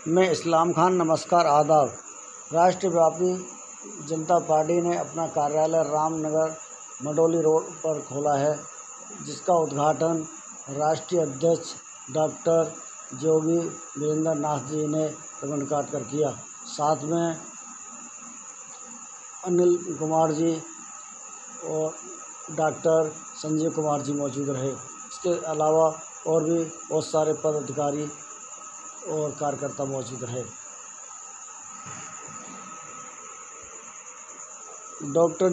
मैं इस्लाम खान, नमस्कार, आदाब। राष्ट्रव्यापी जनता पार्टी ने अपना कार्यालय रामनगर मंडोली रोड पर खोला है, जिसका उद्घाटन राष्ट्रीय अध्यक्ष डॉक्टर जोगी वीरेंद्र नाथ जी ने रिबन काट कर किया। साथ में अनिल कुमार जी और डॉक्टर संजीव कुमार जी मौजूद रहे। इसके अलावा और भी बहुत सारे पदाधिकारी और कार्यकर्ता मौजूद रहे। डॉक्टर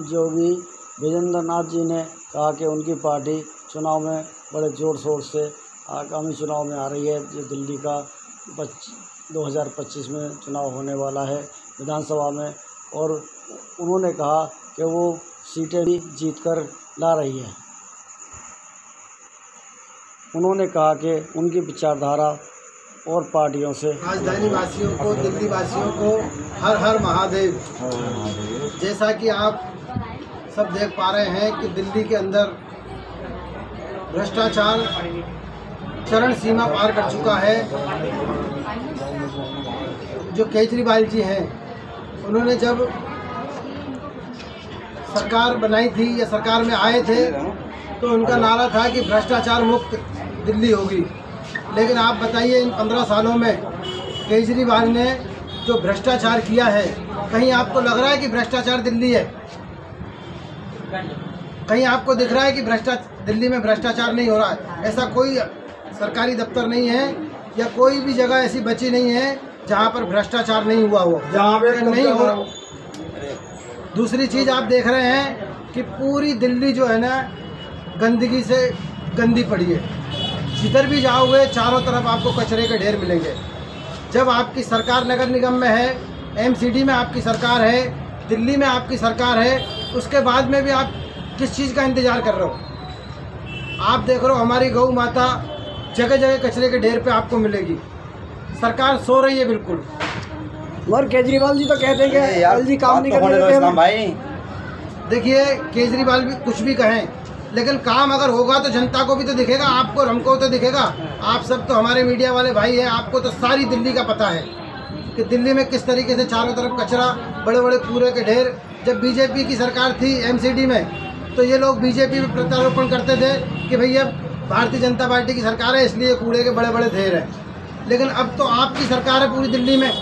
जोगी वीरेंद्र नाथ जी ने कहा कि उनकी पार्टी चुनाव में बड़े ज़ोर शोर से आगामी चुनाव में आ रही है, जो दिल्ली का 2025 में चुनाव होने वाला है विधानसभा में, और उन्होंने कहा कि वो सीटें भी जीत कर ला रही है। उन्होंने कहा कि उनकी विचारधारा और पार्टियों से राजधानी वासियों को, दिल्ली वासियों को हर हर महादेव। जैसा कि आप सब देख पा रहे हैं कि दिल्ली के अंदर भ्रष्टाचार चरम सीमा पार कर चुका है। जो केजरीवाल जी हैं, उन्होंने जब सरकार बनाई थी या सरकार में आए थे तो उनका नारा था कि भ्रष्टाचार मुक्त दिल्ली होगी। लेकिन आप बताइए, इन 15 सालों में केजरीवाल ने जो भ्रष्टाचार किया है, कहीं आपको लग रहा है कि भ्रष्टाचार दिल्ली है? कहीं आपको दिख रहा है कि दिल्ली में भ्रष्टाचार नहीं हो रहा है? ऐसा कोई सरकारी दफ्तर नहीं है या कोई भी जगह ऐसी बची नहीं है जहां पर भ्रष्टाचार नहीं हुआ हो, जहां पे नहीं हो रहा। दूसरी चीज़ आप देख रहे हैं कि पूरी दिल्ली जो है ना, गंदगी से गंदी पड़ी है। जिधर भी जाओगे चारों तरफ आपको कचरे के ढेर मिलेंगे। जब आपकी सरकार नगर निगम में है, एमसीडी में आपकी सरकार है, दिल्ली में आपकी सरकार है, उसके बाद में भी आप किस चीज़ का इंतज़ार कर रहे हो? आप देख रहे हो हमारी गौ माता जगह जगह कचरे के ढेर पे आपको मिलेगी। सरकार सो रही है बिल्कुल। और केजरीवाल जी तो कहते हैं कि यार जी काम नहीं करने देते हम। भाई देखिए, केजरीवाल भी कुछ भी कहें, लेकिन काम अगर होगा तो जनता को भी तो दिखेगा, आपको और हमको तो दिखेगा। आप सब तो हमारे मीडिया वाले भाई हैं, आपको तो सारी दिल्ली का पता है कि दिल्ली में किस तरीके से चारों तरफ कचरा, बड़े बड़े कूड़े के ढेर। जब बीजेपी की सरकार थी एमसीडी में, तो ये लोग बीजेपी में प्रत्यारोपण करते थे कि भैया भारतीय जनता पार्टी की सरकार है, इसलिए कूड़े के बड़े बड़े ढेर हैं। लेकिन अब तो आपकी सरकार है पूरी दिल्ली में,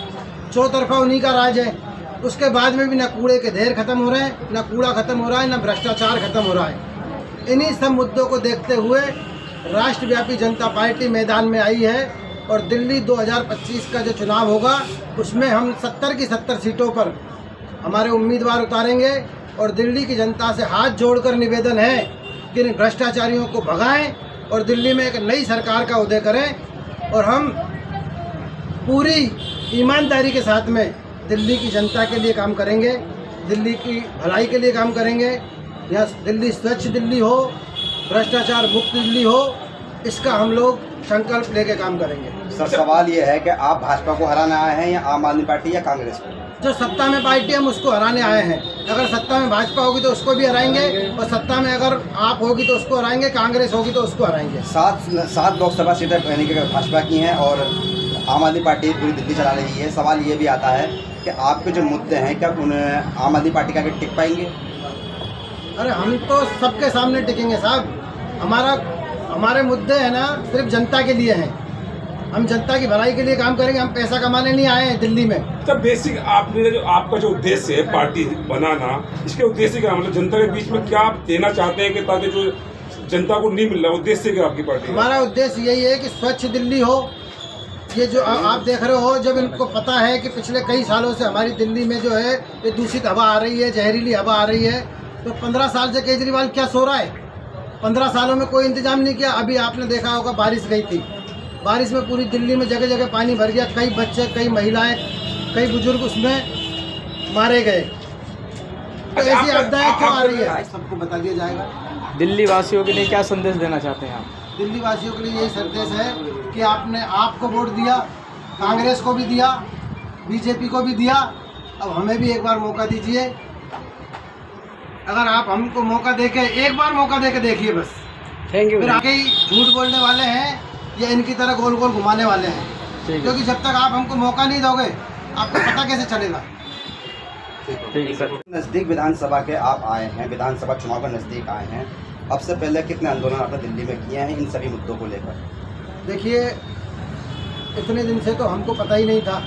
चौतरफा उन्हीं का राज है। उसके बाद में भी ना कूड़े के ढेर खत्म हो रहे हैं, ना कूड़ा खत्म हो रहा है, ना भ्रष्टाचार खत्म हो रहा है। इन्हीं सब मुद्दों को देखते हुए राष्ट्रव्यापी जनता पार्टी मैदान में आई है और दिल्ली 2025 का जो चुनाव होगा, उसमें हम 70 की 70 सीटों पर हमारे उम्मीदवार उतारेंगे। और दिल्ली की जनता से हाथ जोड़कर निवेदन है कि इन भ्रष्टाचारियों को भगाएं और दिल्ली में एक नई सरकार का उदय करें। और हम पूरी ईमानदारी के साथ में दिल्ली की जनता के लिए काम करेंगे, दिल्ली की भलाई के लिए काम करेंगे। यहाँ दिल्ली स्वच्छ दिल्ली हो, भ्रष्टाचार मुक्त दिल्ली हो, इसका हम लोग संकल्प लेके काम करेंगे। सर, सवाल ये है कि आप भाजपा को हराने आए हैं या आम आदमी पार्टी या कांग्रेस को? जो सत्ता में पार्टी, हम उसको हराने आए हैं। अगर सत्ता में भाजपा होगी तो उसको भी हराएंगे, और सत्ता में अगर आप होगी तो उसको हराएंगे, कांग्रेस होगी तो उसको हराएंगे। 7 लोकसभा सीटें पहले की भाजपा की हैं और आम आदमी पार्टी पूरी दिल्ली चला रही है। सवाल ये भी आता है कि आपके जो मुद्दे हैं, क्या उन्हें आम आदमी पार्टी का टिक पाएंगे? अरे हम तो सबके सामने टिकेंगे साहब। हमारे मुद्दे हैं ना, सिर्फ जनता के लिए हैं। हम जनता की भलाई के लिए काम करेंगे, हम पैसा कमाने नहीं आए हैं दिल्ली में। तो बेसिक आपका जो उद्देश्य है पार्टी बनाना, इसके उद्देश्य क्या, मतलब जनता के बीच में क्या आप देना चाहते हैं कि ताकि जो जनता को नहीं मिल रहा, उद्देश्य क्या आपकी पार्टी? हमारा उद्देश्य यही है कि स्वच्छ दिल्ली हो। ये जो आप देख रहे हो, जब इनको पता है कि पिछले कई सालों से हमारी दिल्ली में जो है ये दूषित हवा आ रही है, जहरीली हवा आ रही है, तो 15 साल से केजरीवाल क्या सो रहा है? 15 सालों में कोई इंतजाम नहीं किया। अभी आपने देखा होगा, बारिश गई थी, बारिश में पूरी दिल्ली में जगह जगह पानी भर गया। कई बच्चे, कई महिलाएं, कई बुजुर्ग उसमें मारे गए। तो ऐसी आपदाएं क्यों आ रही है, सबको बता दिया जाएगा। दिल्ली वासियों के लिए क्या संदेश देना चाहते हैं आप? दिल्ली वासियों के लिए यही संदेश है कि आपने आपको वोट दिया, कांग्रेस को भी दिया, बीजेपी को भी दिया, अब हमें भी एक बार मौका दीजिए। अगर आप हमको मौका देके, एक बार मौका देके देखिए बस। Thank you. फिर आके ही झूठ बोलने वाले हैं ये इनकी तरह गोल गोल घुमाने वाले हैं, क्योंकि जब तक आप हमको मौका नहीं दोगे आपको पता कैसे चलेगा। ठीक है सर। नज़दीक विधानसभा के आप आए हैं, विधानसभा चुनाव के नज़दीक आए हैं, अब से पहले कितने आंदोलन आपने दिल्ली में किए हैं इन सभी मुद्दों को लेकर? देखिए, इतने दिन से तो हमको पता ही नहीं था,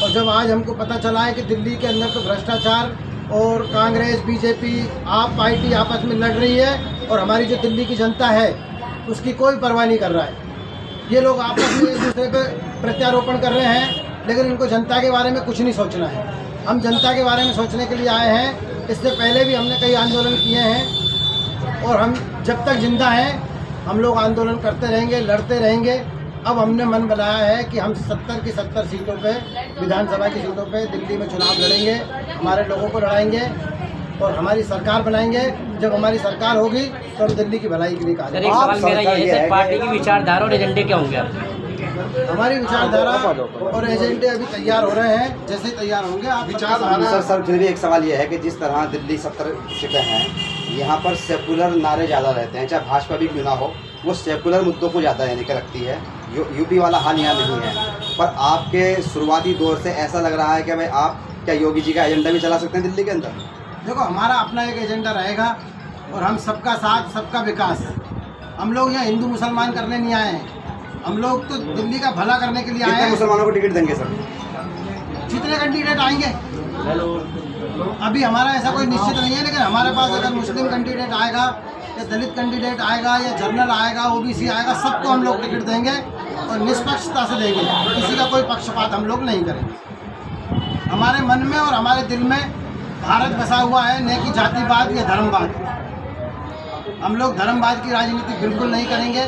और जब आज हमको पता चला है कि दिल्ली के अंदर तो भ्रष्टाचार और कांग्रेस बीजेपी आप पार्टी आपस में लड़ रही है और हमारी जो दिल्ली की जनता है उसकी कोई परवाह नहीं कर रहा है। ये लोग आपस में एक दूसरे पे प्रत्यारोपण कर रहे हैं, लेकिन इनको जनता के बारे में कुछ नहीं सोचना है। हम जनता के बारे में सोचने के लिए आए हैं। इससे पहले भी हमने कई आंदोलन किए हैं और हम जब तक जिंदा हैं हम लोग आंदोलन करते रहेंगे, लड़ते रहेंगे। अब हमने मन बनाया है कि हम 70 की 70 सीटों पे, विधानसभा की सीटों पे दिल्ली में चुनाव लड़ेंगे, हमारे लोगों को लड़ाएंगे और हमारी सरकार बनाएंगे। जब हमारी सरकार होगी तो हम दिल्ली की भलाई के लिए काम सर, एक सवाल मेरा ये है सर, पार्टी की विचारधारा और एजेंडे क्या होंगे आपके? हमारी विचारधारा और एजेंडे अभी तैयार हो रहे हैं, जैसे तैयार होंगे आप विचारधारा। सर फिर भी एक सवाल ये है कि जिस तरह दिल्ली 70 सीटें हैं, यहाँ पर सेकुलर नारे ज़्यादा रहते हैं, चाहे भाजपा भी क्यों ना हो, वो सेकुलर मुद्दों को ज़्यादा यानी कि रखती है। यूपी वाला हाल यहाँ नहीं है, पर आपके शुरुआती दौर से ऐसा लग रहा है कि भाई आप क्या योगी जी का एजेंडा भी चला सकते हैं दिल्ली के अंदर? देखो, हमारा अपना एक एजेंडा रहेगा और हम सबका साथ सबका विकास। हम लोग यहाँ हिंदू मुसलमान करने नहीं आए हैं, हम लोग तो दिल्ली का भला करने के लिए आए हैं। मुसलमानों को टिकट देंगे सर? जितने कैंडिडेट आएंगे, अभी हमारा ऐसा कोई निश्चित नहीं है, लेकिन हमारे पास अगर मुस्लिम कैंडिडेट आएगा या दलित कैंडिडेट आएगा या जनरल आएगा, ओबीसी आएगा, सबको हम लोग टिकट देंगे और निष्पक्षता से देंगे। किसी का कोई पक्षपात हम लोग नहीं करेंगे। हमारे मन में और हमारे दिल में भारत बसा हुआ है, न कि जातिवाद या धर्मवाद। हम लोग धर्मवाद की राजनीति बिल्कुल नहीं करेंगे,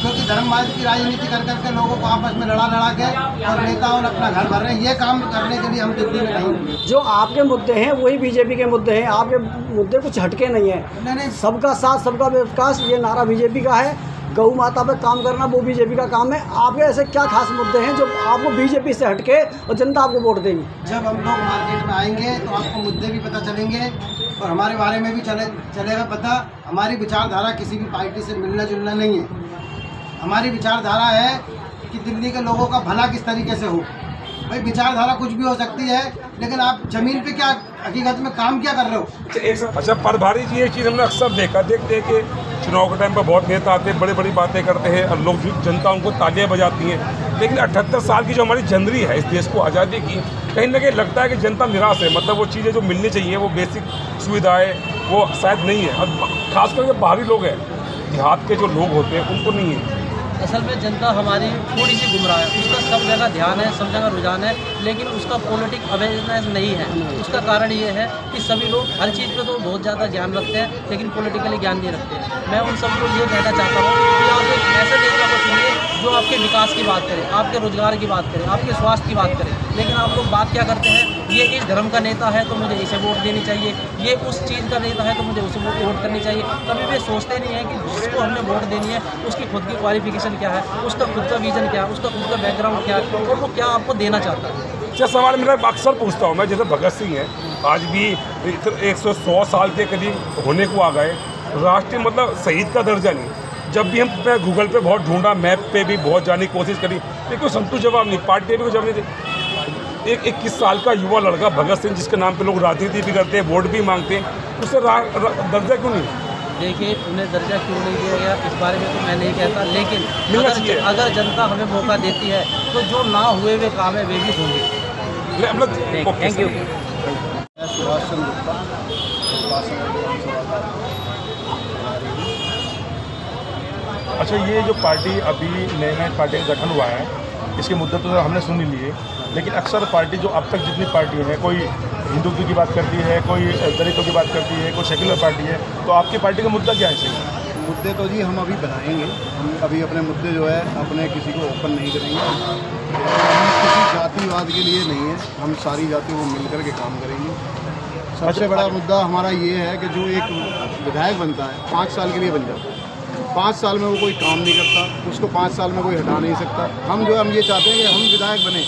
क्योंकि धर्मवाद की राजनीति कर करके लोगों को आपस में लड़ा के और नेताओं ने अपना घर भर रहे हैं। ये काम करने के लिए हम दिल्ली में नहीं। जो आपके मुद्दे हैं वही बीजेपी के मुद्दे हैं, आपके मुद्दे कुछ हटके नहीं है। नहीं, सबका साथ सबका विकास ये नारा बीजेपी का है। गौ माता पे काम करना वो बीजेपी का काम है। आपके ऐसे क्या खास मुद्दे हैं जो आपको बीजेपी से हटके और जनता आपको वोट देगी? जब हम लोग मार्केट में आएंगे तो आपको मुद्दे भी पता चलेंगे और हमारे बारे में भी चलेगा पता। हमारी विचारधारा किसी भी पार्टी से मिलना जुलना नहीं है। हमारी विचारधारा है कि दिल्ली के लोगों का भला किस तरीके से हो। भाई, विचारधारा कुछ भी हो सकती है, लेकिन आप जमीन पे क्या हकीकत में काम क्या कर रहे हो? अच्छा, प्रभारी जी, एक चीज़ हमने अक्सर देखते हैं कि चुनाव के टाइम पर बहुत नेता आते हैं, बड़ी बड़ी बातें करते हैं और लोग जनता उनको तालियां बजाती है, लेकिन 78 साल की जो हमारी जनरी है इस देश को आज़ादी की, कहीं ना कहीं लगता है कि जनता निराश है। मतलब वो चीज़ें जो मिलनी चाहिए, वो बेसिक सुविधाएँ वो शायद नहीं है, और खासकर जो बाहरी लोग हैं, देहात के जो लोग होते हैं, उनको नहीं है। असल में जनता हमारी थोड़ी सी गुमराह है, उसका सब जगह ध्यान है, सब जगह रुझान है, लेकिन उसका पॉलिटिक अवेयरनेस नहीं है। उसका कारण ये है कि सभी लोग हर चीज़ पे तो बहुत ज़्यादा ज्ञान रखते हैं, लेकिन पॉलिटिकली ज्ञान नहीं रखते। मैं उन सबको ये कहना चाहता हूँ कि आप एक ऐसे नेता को चुनिए जो आपके विकास की बात करे, आपके रोजगार की बात करे, आपके स्वास्थ्य की बात करे। लेकिन आप लोग बात क्या करते हैं, ये इस धर्म का नेता है तो मुझे इसे वोट देनी चाहिए, ये उस चीज़ का नेता है तो मुझे उसे वोट करनी चाहिए। कभी भी सोचते नहीं है कि जिसको हमने वोट देनी है उसकी खुद की क्वालिफिकेशन क्या है, उसका खुद का विजन क्या है, उसका खुद का बैकग्राउंड क्या है और वो क्या आपको देना चाहता है। अच्छा, सवाल मेरा अक्सर पूछता हूँ मैं, जैसे भगत सिंह है, आज भी 100 साल के करीब होने को आ गए, राष्ट्रीय मतलब शहीद का दर्जा नहीं। जब भी हम गूगल पे बहुत ढूंढा, मैप पे भी बहुत जाने की कोशिश करी, लेकिन कोई संतुष्ट जवाब नहीं, पार्टी भी कोई जवाब नहीं दी। एक 21 साल का युवा लड़का भगत सिंह, जिसके नाम पे लोग राजनीति भी करते हैं, वोट भी मांगते हैं, उसे दर्जा क्यों नहीं? देखिए, उन्हें दर्जा क्यों नहीं दिया गया इस बारे में तो मैं नहीं कहता, लेकिन अगर जनता हमें मौका देती है तो जो ना हुए हुए काम है वे भी होंगे। Thank you. सुभाष चंद्र गुप्ता, अच्छा, ये जो पार्टी अभी नए पार्टी का गठन हुआ है, इसके मुद्दे तो हमने सुन ही लिए, लेकिन अक्सर पार्टी जो अब तक जितनी पार्टी है, कोई हिंदुत्व की बात करती है, कोई दलितों की बात करती है, कोई सेक्युलर पार्टी है, तो आपकी पार्टी का मुद्दा क्या है सही? मुद्दे तो जी हम अभी बनाएंगे, हम अभी अपने मुद्दे जो है अपने किसी को ओपन नहीं करेंगे। हम किसी जातिवाद के लिए नहीं है, हम सारी जातियों को मिलकर के काम करेंगे। सबसे बड़ा मुद्दा हमारा ये है कि जो एक विधायक बनता है 5 साल के लिए बन जाता है, 5 साल में वो कोई काम नहीं करता, उसको 5 साल में कोई हटा नहीं सकता। हम ये चाहते हैं कि हम विधायक बने,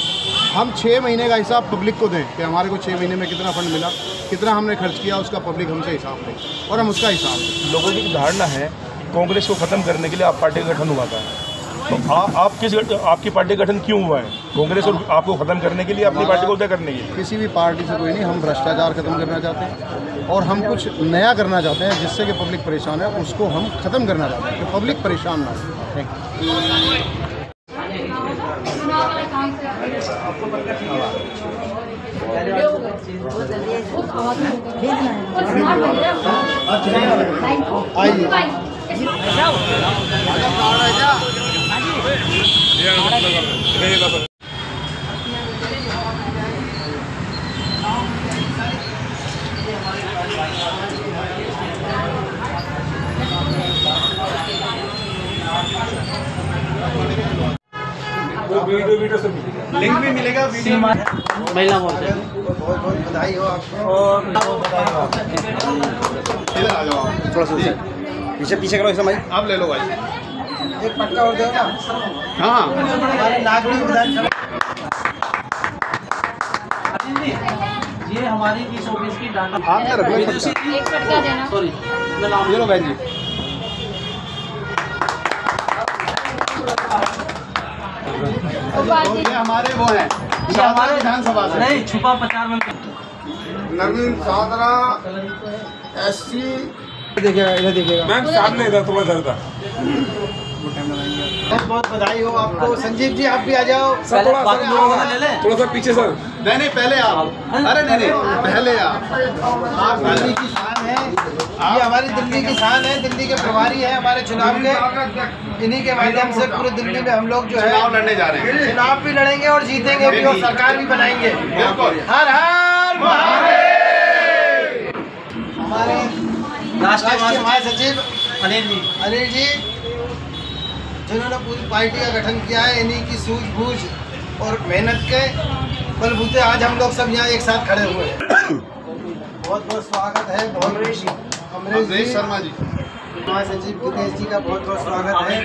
हम 6 महीने का हिसाब पब्लिक को दें कि हमारे को 6 महीने में कितना फंड मिला, कितना हमने खर्च किया, उसका पब्लिक हमसे हिसाब दे और हम उसका हिसाब दें। लोगों की धारणा है कांग्रेस को ख़त्म करने के लिए आप पार्टी का गठन हुआ था, तो आपकी पार्टी का गठन क्यों हुआ है? कांग्रेस और आपको ख़त्म करने के लिए, अपनी पार्टी को उदय करने के लिए? किसी भी पार्टी से कोई नहीं, हम भ्रष्टाचार खत्म करना चाहते हैं और हम कुछ नया करना चाहते हैं जिससे कि पब्लिक परेशान है, उसको हम ख़त्म करना चाहते हैं कि पब्लिक परेशान ना हो। Thank you. वीडियो सब लिंक भी मिलेगा वीडियो महिला मोर्चा बहुत बहुत बधाई हो आपको। और इधर आ जाओ, थोड़ा सा पीछे पीछे करो ऐसा भाई। आप ले लो भाई। एक पटका और दो ना। हाँ हमारे नागरिक विधानसभा ये हमारी इस ऑफिस की डाटा आपने रख लो एक पटका देना। सॉरी मैं नाम ये लो बहन जी। ये हमारे वो हैं हमारे विधानसभा से। नहीं छुपा प्रचार में नवीन सादरा SC देखिएगा, इधर देखिएगा। मैम सामने इधर थोड़ा इधर था। बहुत बहुत बधाई हो आपको। संजीव जी आप भी आ जाओ। थोड़ा सा पीछे सर। नहीं पहले आप। अरे नहीं पहले आप दिल्ली की शान है, ये हमारी दिल्ली की शान है। दिल्ली के प्रभारी हैं हमारे चुनाव के, इन्हीं के माध्यम से पूरे दिल्ली में हम लोग जो है चुनाव लड़ने जा रहे हैं। चुनाव भी लड़ेंगे और जीतेंगे भी और सरकार भी बनाएंगे। बिल्कुल। हर हर महादेव। हमारे राष्ट्रीय महासचिव अनिल जी जिन्होंने पूरी पार्टी का गठन किया है, इन्हीं की सूझबूझ और मेहनत के बलबूते आज हम लोग सब यहाँ एक साथ खड़े हुए हैं। बहुत बहुत स्वागत है। बहुत अमरीश शर्मा जी, महासचिव दिनेश जी का बहुत बहुत स्वागत है।